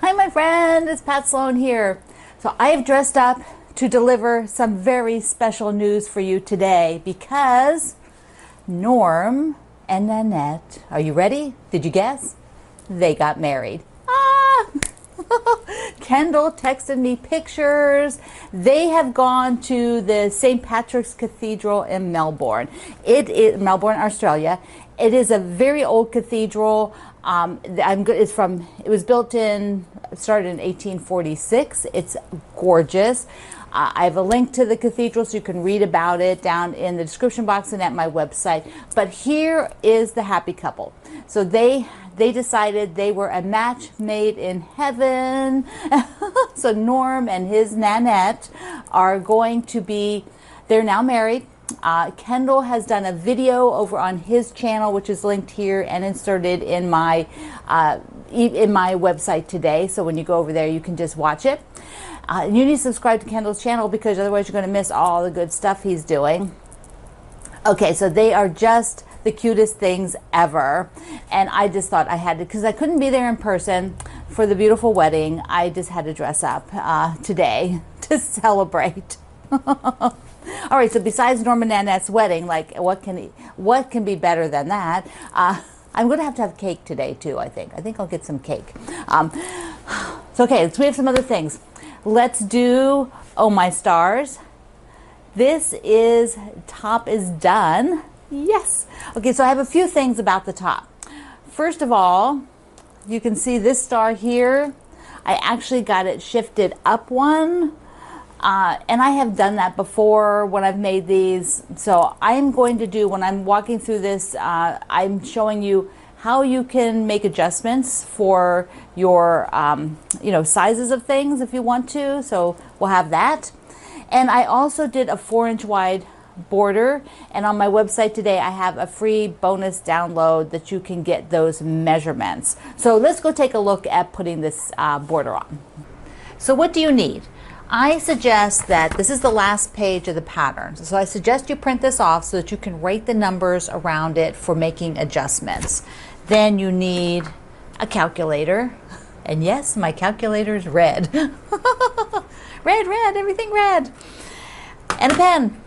Hi, my friend. It's Pat Sloan here. So I have dressed up to deliver some very special news for you today because Norm and Nanette, are you ready? Did you guess? They got married. Ah! Kendall texted me pictures. They have gone to the St. Patrick's Cathedral in Melbourne. It is Melbourne, Australia. It is a very old cathedral. It was started in 1846. It's gorgeous. I have a link to the cathedral so you can read about it down in the description box and at my website. But here is the happy couple. So they decided they were a match made in heaven. So Norm and his Nanette are going to be, they're now married. Kendall has done a video over on his channel, which is linked here and inserted in my website today. So when you go over there, you can just watch it. You need to subscribe to Kendall's channel because otherwise you're going to miss all the good stuff he's doing. Okay, so they are just the cutest things ever. And I just thought I had to, because I couldn't be there in person for the beautiful wedding, I just had to dress up today to celebrate. All right, so besides Norm and Nanette's wedding, like what can be better than that? I'm going to have cake today too, I think. I think I'll get some cake. So okay, so we have some other things. Let's do Oh My Stars. Top is done. Yes. Okay, so I have a few things about the top. First of all, you can see this star here. I actually got it shifted up one. And I have done that before when I've made these. So I'm going to do, when I'm walking through this, I'm showing you how you can make adjustments for your, sizes of things if you want to. So we'll have that. And I also did a 4-inch wide border. And on my website today, I have a free bonus download that you can get those measurements. So let's go take a look at putting this border on. So what do you need? I suggest that this is the last page of the pattern. So I suggest you print this off so that you can write the numbers around it for making adjustments. Then you need a calculator. And yes, my calculator is red. Red, everything red. And a pen.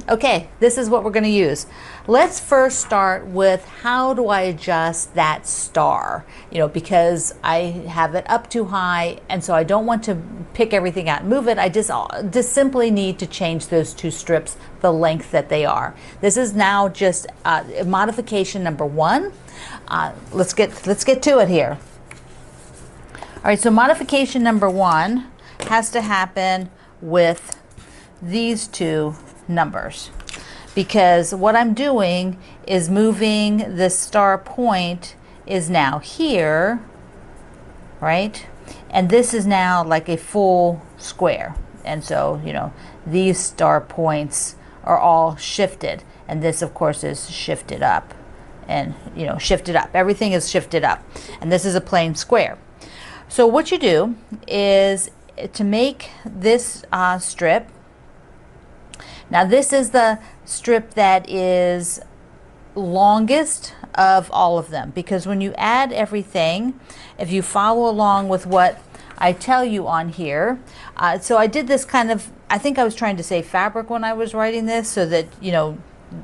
Okay, this is what we're going to use. Let's first start with how do I adjust that star? Because I have it up too high, and so I don't want to pick everything out and move it. I just simply need to change those two strips the length that they are. This is now just modification number 1. Let's get to it here. All right, so modification number 1 has to happen with these two numbers, because what I'm doing is moving the star point is now here, right? And this is now like a full square. And so, these star points are all shifted. And this, of course, is shifted up. And, shifted up. Everything is shifted up. And this is a plain square. So what you do is to make this strip. Now this is the strip that is longest of all of them, because when you add everything, if you follow along with what I tell you on here, so I did this kind of, I think I was trying to say fabric when I was writing this, so that,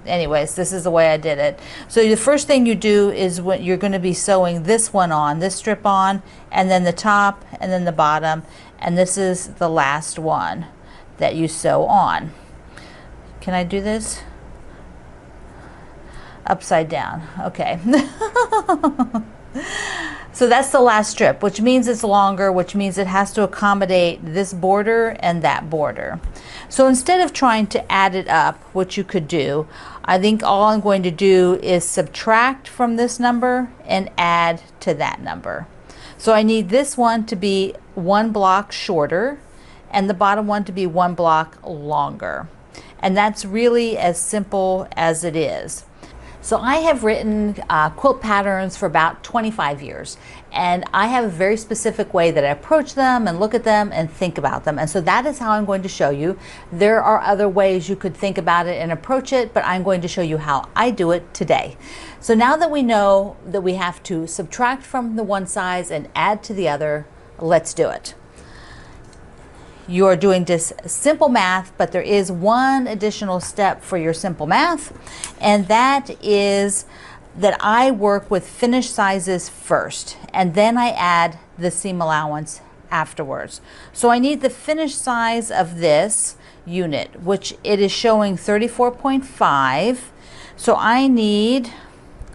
anyways, this is the way I did it. So the first thing you do is when you're going to be sewing this one on, this strip on, and then the top, and then the bottom, and this is the last one that you sew on. Can I do this? Upside down. Okay. So that's the last strip, which means it's longer, which means it has to accommodate this border and that border. So instead of trying to add it up, what you could do, I think all I'm going to do is subtract from this number and add to that number. So I need this one to be 1 block shorter and the bottom one to be 1 block longer. And that's really as simple as it is. So I have written quilt patterns for about 25 years, and I have a very specific way that I approach them and look at them and think about them. And so that is how I'm going to show you. There are other ways you could think about it and approach it, but I'm going to show you how I do it today. So now that we know that we have to subtract from the one size and add to the other, let's do it. You are doing just simple math, but there is one additional step for your simple math, and that is that I work with finished sizes first, and then I add the seam allowance afterwards. So I need the finished size of this unit, which it is showing 34.5. So I need,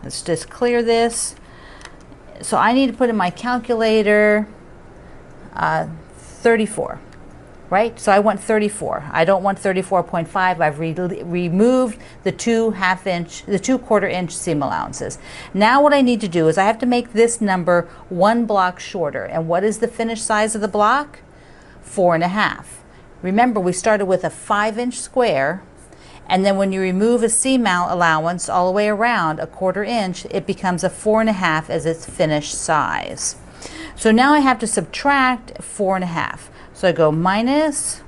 let's just clear this. So I need to put in my calculator 34. Right? So I want 34. I don't want 34.5. I've removed the 2 quarter inch seam allowances. Now what I need to do is I have to make this number 1 block shorter. And what is the finished size of the block? 4.5. Remember, we started with a 5-inch square, and then when you remove a seam allowance all the way around a 1/4 inch, it becomes a 4.5 as its finished size. So now I have to subtract 4.5. So I go minus,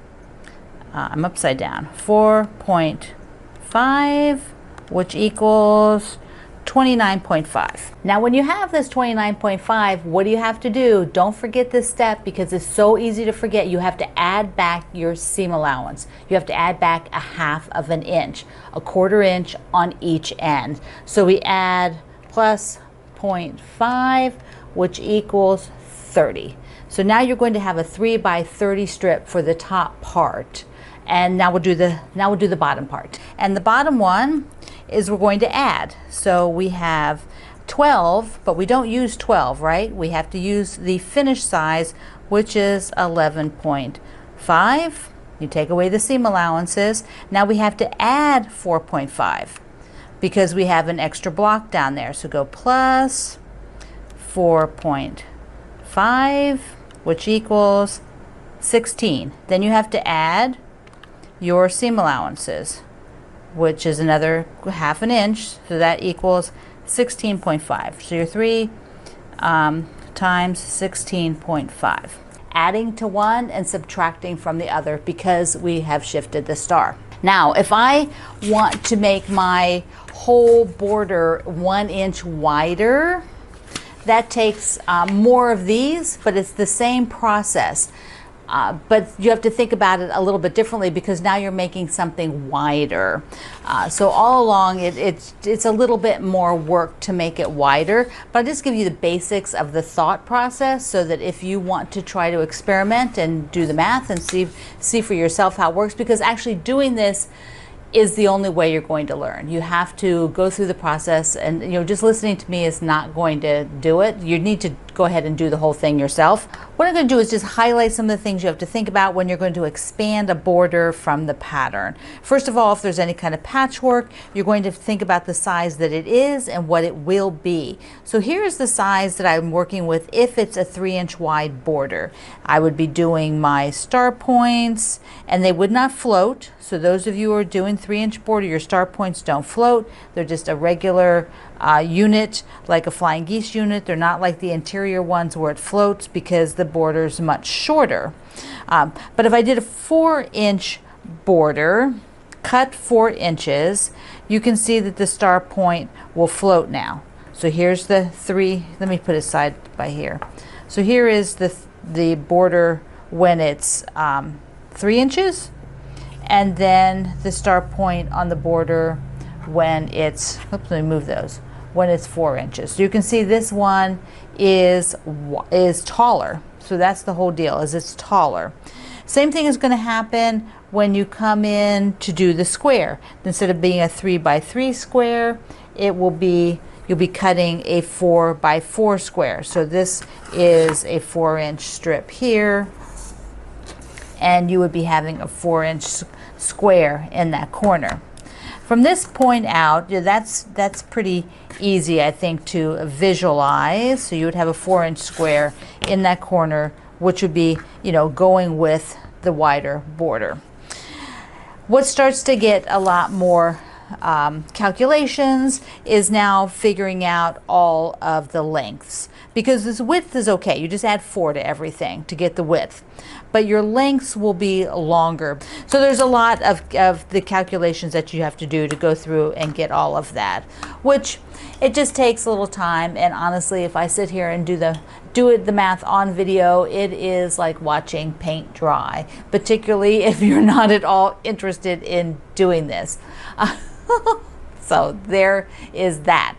I'm upside down, 4.5, which equals 29.5. Now when you have this 29.5, what do you have to do? Don't forget this step because it's so easy to forget. You have to add back your seam allowance. You have to add back a 1/2 inch, a 1/4 inch on each end. So we add plus 0.5, which equals 30. So now you're going to have a 3 by 30 strip for the top part. And now we'll do the bottom part. And the bottom one is we're going to add. So we have 12, but we don't use 12, right? We have to use the finished size, which is 11.5. You take away the seam allowances. Now we have to add 4.5 because we have an extra block down there. So go plus 4.5, which equals 16. Then you have to add your seam allowances, which is another 1/2 inch, so that equals 16.5. So your 3 times 16.5. Adding to one and subtracting from the other because we have shifted the star. Now, if I want to make my whole border 1 inch wider, that takes more of these, but it's the same process. But you have to think about it a little bit differently because now you're making something wider. So all along, it's a little bit more work to make it wider, but I'll just give you the basics of the thought process so that if you want to try to experiment and do the math and see for yourself how it works, because actually doing this is the only way you're going to learn. You have to go through the process, and just listening to me is not going to do it. You need to go ahead and do the whole thing yourself. What I'm going to do is just highlight some of the things you have to think about when you're going to expand a border from the pattern. First of all, if there's any kind of patchwork, you're going to think about the size that it is and what it will be. So here's the size that I'm working with if it's a 3-inch wide border. I would be doing my star points, and they would not float. So those of you who are doing 3-inch border, your star points don't float. They're just a regular unit, like a flying geese unit. They're not like the interior ones where it floats because the border is much shorter. But if I did a 4-inch border, cut 4 inches, you can see that the star point will float now. So here's the 3, let me put it side by here. So here is the border when it's 3 inches, and then the star point on the border when it's, oops, let me move those, when it's 4 inches. So you can see this one is taller. So that's the whole deal, is it's taller. Same thing is going to happen when you come in to do the square. Instead of being a 3 by 3 square, it will be, you'll be cutting a 4 by 4 square. So this is a 4-inch strip here, and you would be having a 4-inch square in that corner. From this point out, that's pretty easy, I think, to visualize. So you would have a 4-inch square in that corner, which would be, going with the wider border. What starts to get a lot more calculations is now figuring out all of the lengths. because this width is okay. You just add 4 to everything to get the width, but your lengths will be longer. So there's a lot of the calculations that you have to do to go through and get all of that, which it just takes a little time. And honestly, if I sit here and do the math on video, it is like watching paint dry, particularly if you're not at all interested in doing this. So there is that.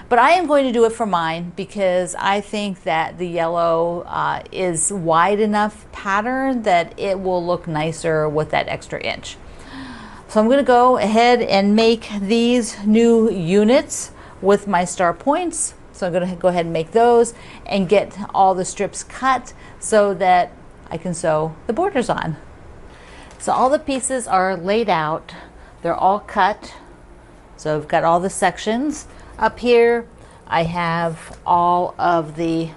But I am going to do it for mine because I think that the yellow is wide enough pattern that it will look nicer with that extra inch. So I'm going to go ahead and make these new units with my star points. So I'm going to go ahead and make those and get all the strips cut so that I can sew the borders on. So all the pieces are laid out. They're all cut. So I've got all the sections. Up here I have all of the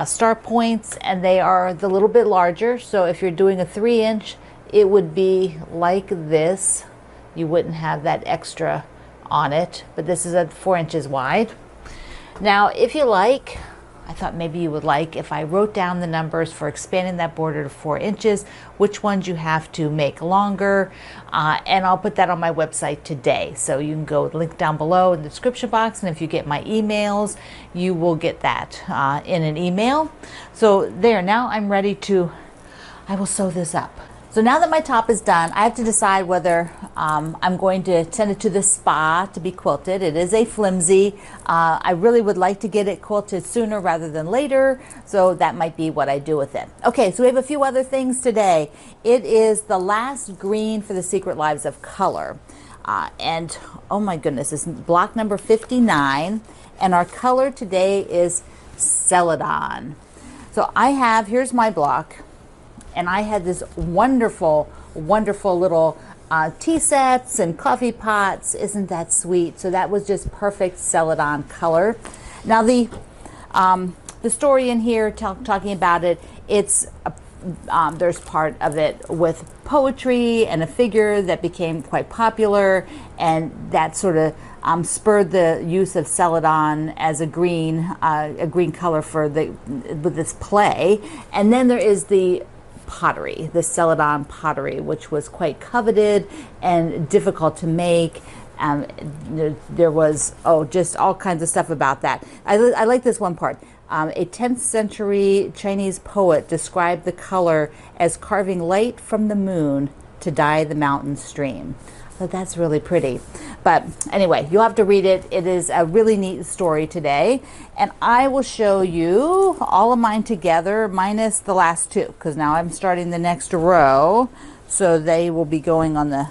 star points, and they are the little bit larger. So if you're doing a 3-inch, it would be like this. You wouldn't have that extra on it, but this is at 4 inches wide. Now, if you like, I thought maybe you would like if I wrote down the numbers for expanding that border to 4 inches, which ones you have to make longer, and I'll put that on my website today. So you can go link down below in the description box, and if you get my emails, you will get that in an email. So there, now I'm ready to, I will sew this up. So now that my top is done, I have to decide whether I'm going to send it to the spa to be quilted. It is a flimsy. I really would like to get it quilted sooner rather than later, so that might be what I do with it. Okay, so we have a few other things today. It is the last green for the Secret Lives of Color. And oh my goodness, it's block number 59, and our color today is Celadon. So I have, here's my block. And I had this wonderful, wonderful little tea sets and coffee pots. Isn't that sweet? So that was just perfect Celadon color. Now the story in here talking about it, it's there's part of it with poetry and a figure that became quite popular, and that sort of spurred the use of Celadon as a green color for with this play. And then there is the pottery, the Celadon pottery, which was quite coveted and difficult to make. There was just all kinds of stuff about that. I like this one part. A 10th century Chinese poet described the color as carving light from the moon to dye the mountain stream. So that's really pretty. But anyway, you'll have to read it. It is a really neat story today. And I will show you all of mine together, minus the last two, because now I'm starting the next row. So they will be going on the,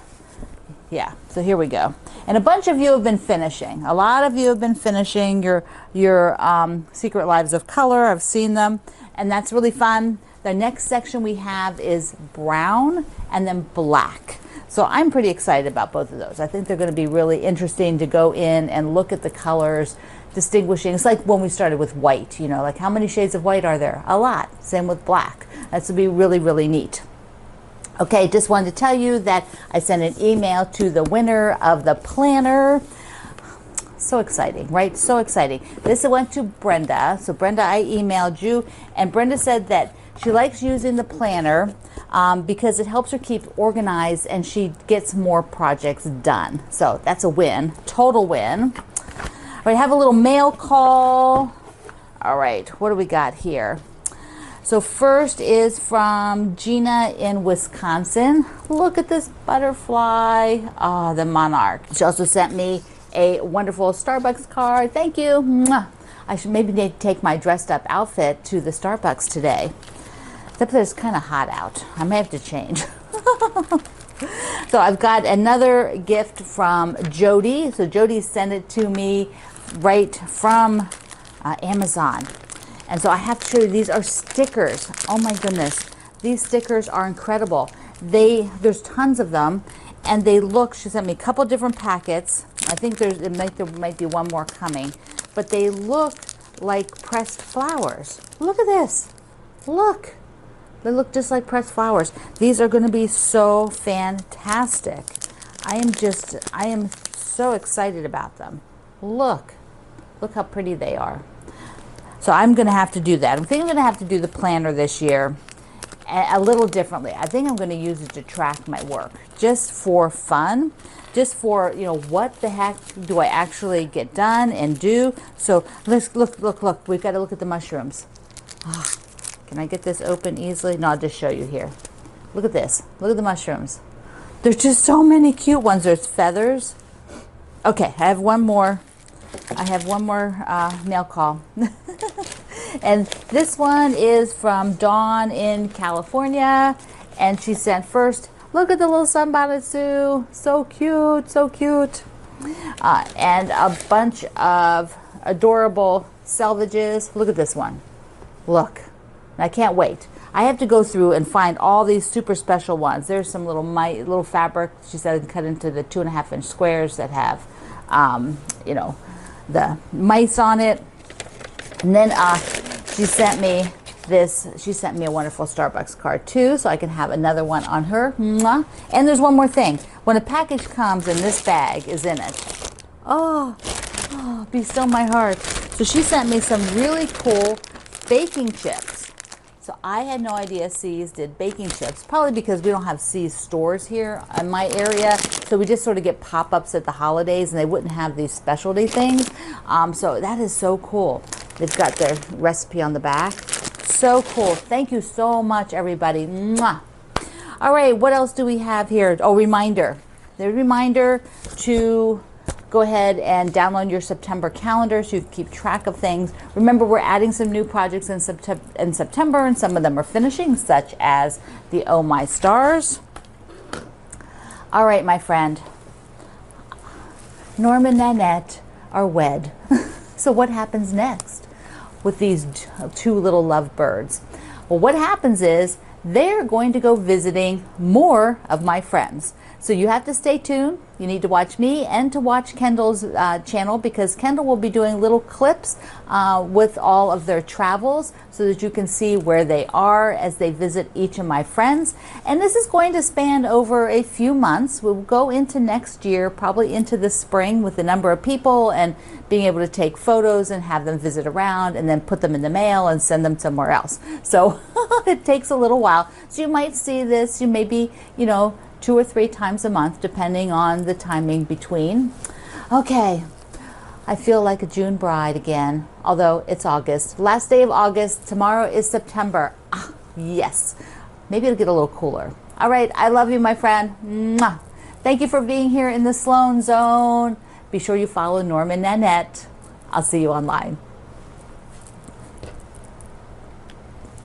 yeah, so here we go. And a bunch of you have been finishing. A lot of you have been finishing your Secret Lives of Color. I've seen them, and that's really fun. The next section we have is brown and then black. So I'm pretty excited about both of those. I think they're going to be really interesting to go in and look at the colors, distinguishing. It's like when we started with white, you know, like how many shades of white are there? A lot. Same with black. That's going to be really, really neat. Okay, just wanted to tell you that I sent an email to the winner of the planner. So exciting, right? So exciting. This went to Brenda. So Brenda, I emailed you, and Brenda said that she likes using the planner because it helps her keep organized and she gets more projects done. So that's a win, total win. We have a little mail call. All right, what do we got here? So first is from Gina in Wisconsin. Look at this butterfly, the monarch. She also sent me a wonderful Starbucks card. Thank you. Mwah. I should maybe take my dressed up outfit to the Starbucks today. Except that it's kind of hot out. I may have to change. So I've got another gift from Jody. So Jody sent it to me right from Amazon. And so I have to show you, these are stickers. Oh my goodness. These stickers are incredible. There's tons of them, and they look, she sent me a couple different packets. I think there might be one more coming, but they look like pressed flowers. Look at this. Look. They look just like pressed flowers. These are going to be so fantastic. I am so excited about them. Look how pretty they are. So I'm going to have to do that. I think I'm going to have to do the planner this year a little differently. I think I'm going to use it to track my work just for fun, just for, you know, what the heck do I actually get done and do. So let's look. We've got to look at the mushrooms. Oh, can I get this open easily? No, I'll just show you here. Look at this. Look at the mushrooms. There's just so many cute ones. There's feathers. Okay, I have one more. Nail call. And this one is from Dawn in California. And she sent first, look at the little sunbonnet Sue. So cute, so cute. And a bunch of adorable selvages. Look at this one. Look. I can't wait. I have to go through and find all these super special ones. There's some little fabric, she said, cut into the 2.5-inch squares that have, you know, the mice on it. And then she sent me this. She sent me a wonderful Starbucks card too, so I can have another one on her. Mwah. And there's one more thing. When a package comes and this bag is in it, oh, be still my heart. So she sent me some really cool baking chips. So I had no idea C's did baking chips, probably because we don't have C's stores here in my area. So we just sort of get pop-ups at the holidays and they wouldn't have these specialty things. So that is so cool. They've got their recipe on the back. So cool. Thank you so much, everybody. Mwah. All right, what else do we have here? Oh, reminder. The reminder to go ahead and download your September calendar so you can keep track of things. Remember, we're adding some new projects in September, and some of them are finishing, such as the Oh My Stars. All right, my friend. Norm and Nanette are wed. So what happens next with these two little lovebirds? Well, what happens is they're going to go visiting more of my friends. So you have to stay tuned. You need to watch me and to watch Kendall's channel, because Kendall will be doing little clips with all of their travels so that you can see where they are as they visit each of my friends. And this is going to span over a few months. We'll go into next year, probably into the spring, with the number of people and being able to take photos and have them visit around and then put them in the mail and send them somewhere else. So it takes a little while. So you might see this, you may be, you know, 2 or 3 times a month, depending on the timing between. Okay, I feel like a June bride again, although it's August. Last day of August, tomorrow is September. Ah, yes, maybe it'll get a little cooler. All right, I love you, my friend. Mwah. Thank you for being here in the Sloan Zone. Be sure you follow Norm and Nanette. I'll see you online.